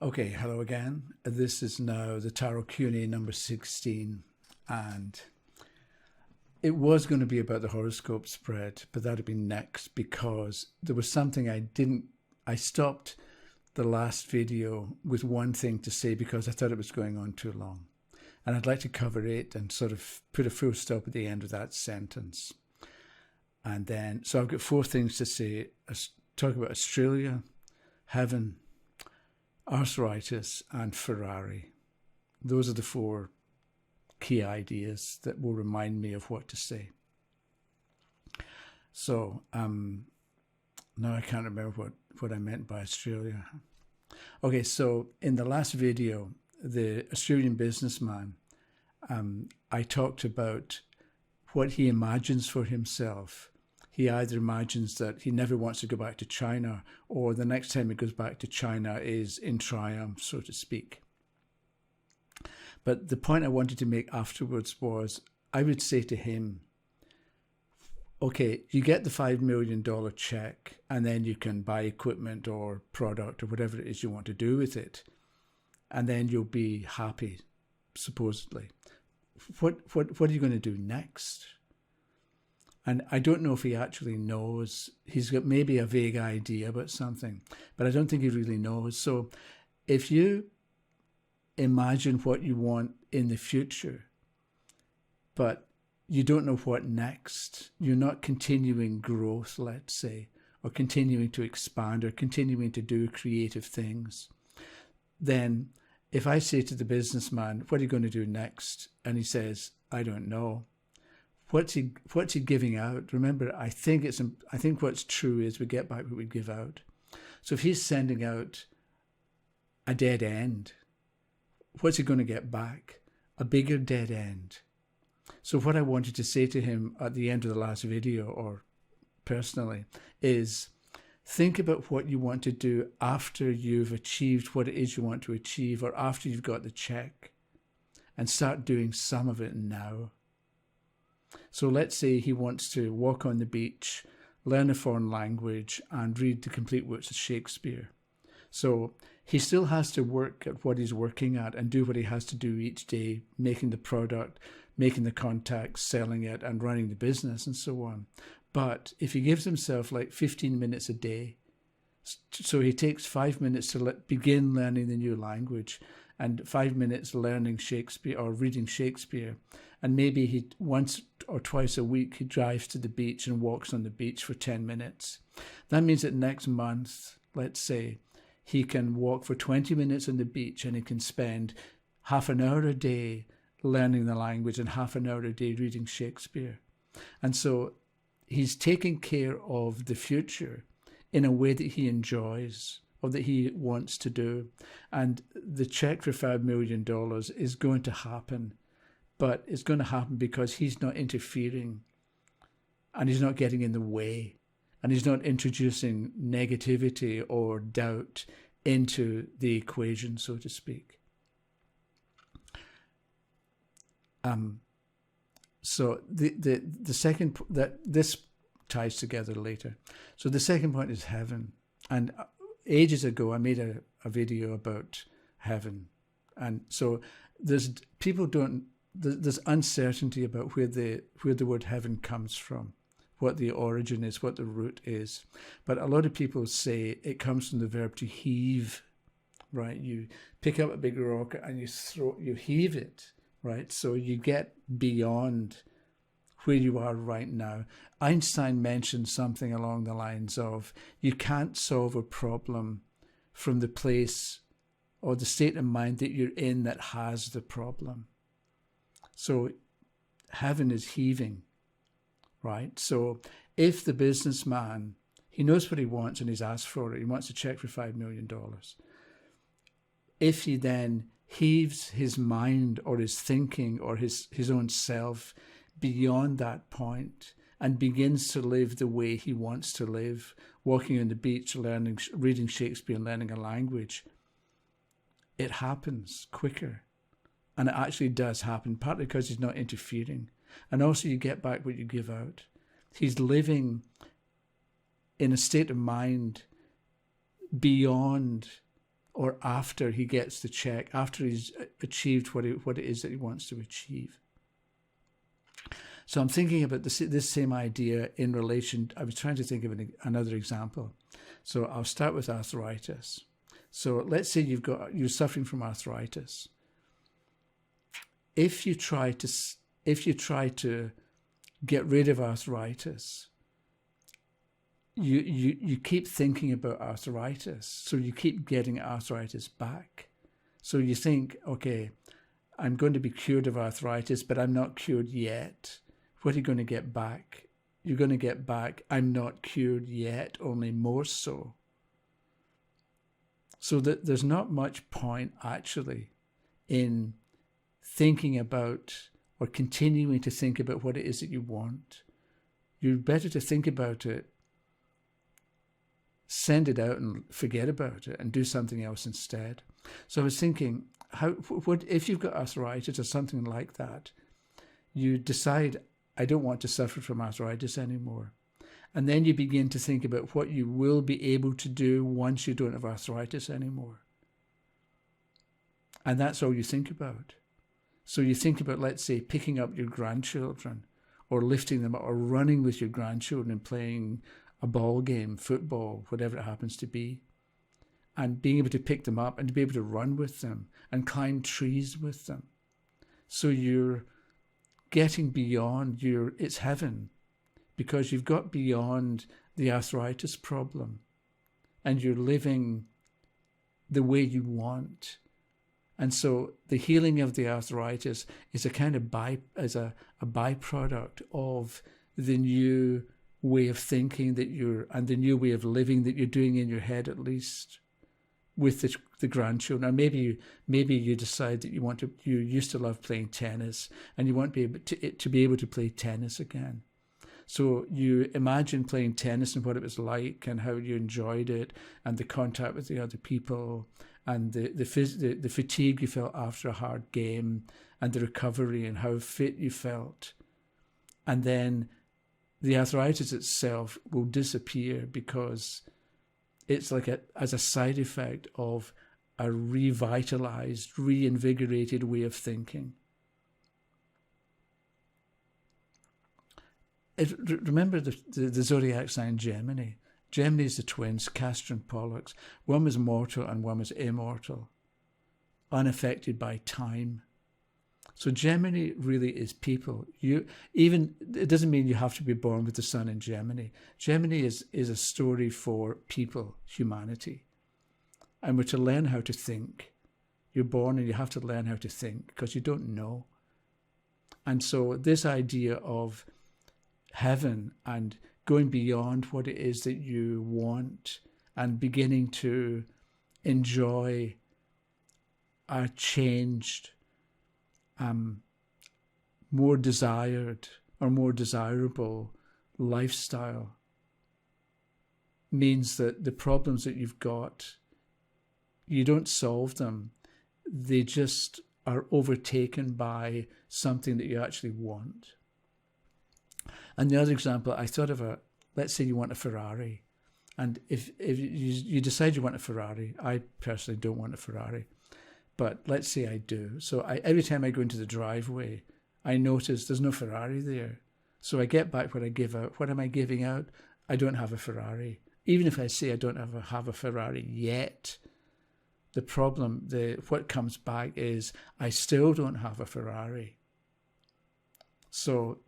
Okay, hello again. This is now the Tarot Q&A number 16, and it was going to be about the horoscope spread, but that'd be next because there was something I stopped the last video with one thing to say because I thought it was going on too long. And I'd like to cover it and sort of put a full stop at the end of that sentence. And then, so I've got four things to say. Talk about Australia, heaven, arthritis, and Ferrari. Those are the four key ideas that will remind me of what to say. So now I can't remember what I meant by Australia. Okay, so in the last video, the Australian businessman, I talked about what he imagines for himself. He either imagines that he never wants to go back to China, or the next time he goes back to China is in triumph, so to speak. But the point I wanted to make afterwards was, I would say to him, okay, you get the $5 million check, and then you can buy equipment or product or whatever it is you want to do with it, and then you'll be happy, supposedly. What are you going to do next? And I don't know if he actually knows. He's got maybe a vague idea about something, but I don't think he really knows. So if you imagine what you want in the future, but you don't know what next, you're not continuing growth, let's say, or continuing to expand or continuing to do creative things, then if I say to the businessman, what are you going to do next? And he says, I don't know. What's he giving out? Remember, I think what's true is we get back what we give out. So if he's sending out a dead end, what's he going to get back? A bigger dead end. So what I wanted to say to him at the end of the last video, or personally, is think about what you want to do after you've achieved what it is you want to achieve, or after you've got the check, and start doing some of it now. So let's say he wants to walk on the beach, learn a foreign language, and read the complete works of Shakespeare. So he still has to work at what he's working at and do what he has to do each day, making the product, making the contacts, selling it, and running the business, and so on. But if he gives himself like 15 minutes a day, so he takes 5 minutes to begin learning the new language, and 5 minutes learning Shakespeare or reading Shakespeare, and maybe he once or twice a week he drives to the beach and walks on the beach for 10 minutes. That means that next month, let's say, he can walk for 20 minutes on the beach, and he can spend half an hour a day learning the language and half an hour a day reading Shakespeare. And so he's taking care of the future in a way that he enjoys or that he wants to do. And the check for $5 million is going to happen, but it's going to happen because he's not interfering, and he's not getting in the way, and he's not introducing negativity or doubt into the equation, so to speak. So the second, that this ties together later. So the second point is heaven. And ages ago, I made a video about heaven. And so there's uncertainty about where the word heaven comes from, what the origin is, what the root is. But a lot of people say it comes from the verb to heave, right? You pick up a big rock and you heave it, right? So you get beyond where you are right now. Einstein mentioned something along the lines of, you can't solve a problem from the place or the state of mind that you're in that has the problem. So heaven is heaving, right? So if the businessman, he knows what he wants and he's asked for it, he wants a check for $5 million. If he then heaves his mind or his thinking or his own self beyond that point and begins to live the way he wants to live, walking on the beach, reading Shakespeare and learning a language, it happens quicker. And it actually does happen, partly because he's not interfering. And also you get back what you give out. He's living in a state of mind beyond or after he gets the check, after he's achieved what it is that he wants to achieve. So I'm thinking about this same idea in relation. I was trying to think of another example. So I'll start with arthritis. So let's say you're suffering from arthritis. If you try to get rid of arthritis, you keep thinking about arthritis. So you keep getting arthritis back. So you think, okay, I'm going to be cured of arthritis, but I'm not cured yet. What are you going to get back? You're going to get back, I'm not cured yet, only more so. So that there's not much point actually in thinking about or continuing to think about what it is that you want. You're better to think about it, send it out and forget about it and do something else instead. So I was thinking, what if you've got arthritis or something like that, you decide, I don't want to suffer from arthritis anymore. And then you begin to think about what you will be able to do once you don't have arthritis anymore. And that's all you think about. So you think about, let's say, picking up your grandchildren or lifting them up or running with your grandchildren and playing a ball game, football, whatever it happens to be, and being able to pick them up and to be able to run with them and climb trees with them. So you're getting beyond it's heaven, because you've got beyond the arthritis problem and you're living the way you want. And so the healing of the arthritis is a kind of a byproduct of the new way of thinking and the new way of living that you're doing in your head, at least with the grandchildren. Or maybe you decide that you used to love playing tennis and you want to be able to play tennis again. So you imagine playing tennis and what it was like and how you enjoyed it and the contact with the other people and the fatigue you felt after a hard game and the recovery and how fit you felt. And then the arthritis itself will disappear because it's like as a side effect of a revitalized, reinvigorated way of thinking. Remember the zodiac sign Gemini. Gemini is the twins, Castor and Pollux. One was mortal and one was immortal, unaffected by time. So Gemini really is people. It doesn't mean you have to be born with the sun in Gemini. Gemini is a story for people, humanity. And we're to learn how to think. You're born and you have to learn how to think because you don't know. And so this idea of heaven and going beyond what it is that you want and beginning to enjoy a changed, more desired or more desirable lifestyle means that the problems that you've got, you don't solve them. They just are overtaken by something that you actually want. And the other example, I thought of let's say you want a Ferrari. And if you decide you want a Ferrari, I personally don't want a Ferrari, but let's say I do. So every time I go into the driveway, I notice there's no Ferrari there. So I get back what I give out. What am I giving out? I don't have a Ferrari. Even if I say I don't have a Ferrari yet, the problem, what comes back is I still don't have a Ferrari. So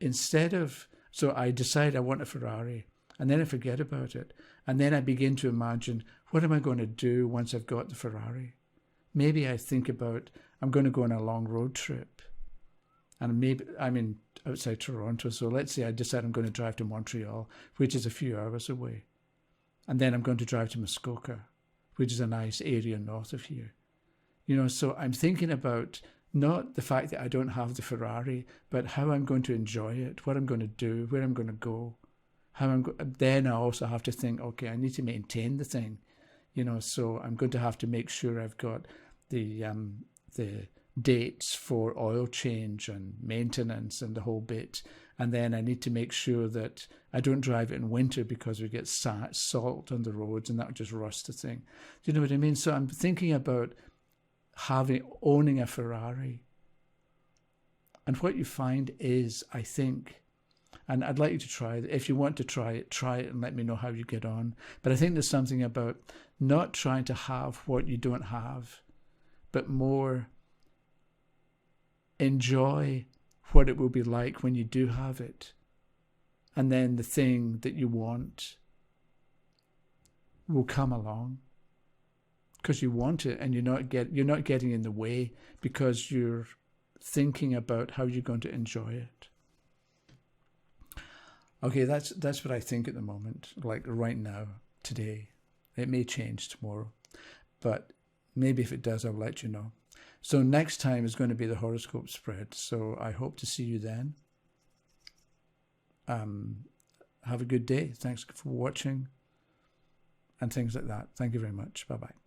so I decide I want a Ferrari, and then I forget about it. And then I begin to imagine, what am I going to do once I've got the Ferrari? Maybe I think about, I'm going to go on a long road trip. And maybe I'm outside Toronto. So let's say I decide I'm going to drive to Montreal, which is a few hours away. And then I'm going to drive to Muskoka, which is a nice area north of here. So I'm thinking about not the fact that I don't have the Ferrari, but how I'm going to enjoy it, what I'm going to do, where I'm going to go. Then I also have to think, okay, I need to maintain the thing, so I'm going to have to make sure I've got the dates for oil change and maintenance and the whole bit. And then I need to make sure that I don't drive it in winter because we get salt on the roads and that would just rust the thing. Do you know what I mean? So I'm thinking about owning a Ferrari. And what you find is, I think, and I'd like you to try it. If you want to try it and let me know how you get on. But I think there's something about not trying to have what you don't have, but more enjoy what it will be like when you do have it. And then the thing that you want will come along because you want it, and you're not getting in the way because you're thinking about how you're going to enjoy it. Okay, that's what I think at the moment, like right now, today. It may change tomorrow, but maybe if it does, I'll let you know. So next time is going to be the horoscope spread. So I hope to see you then. Have a good day. Thanks for watching and things like that. Thank you very much. Bye-bye.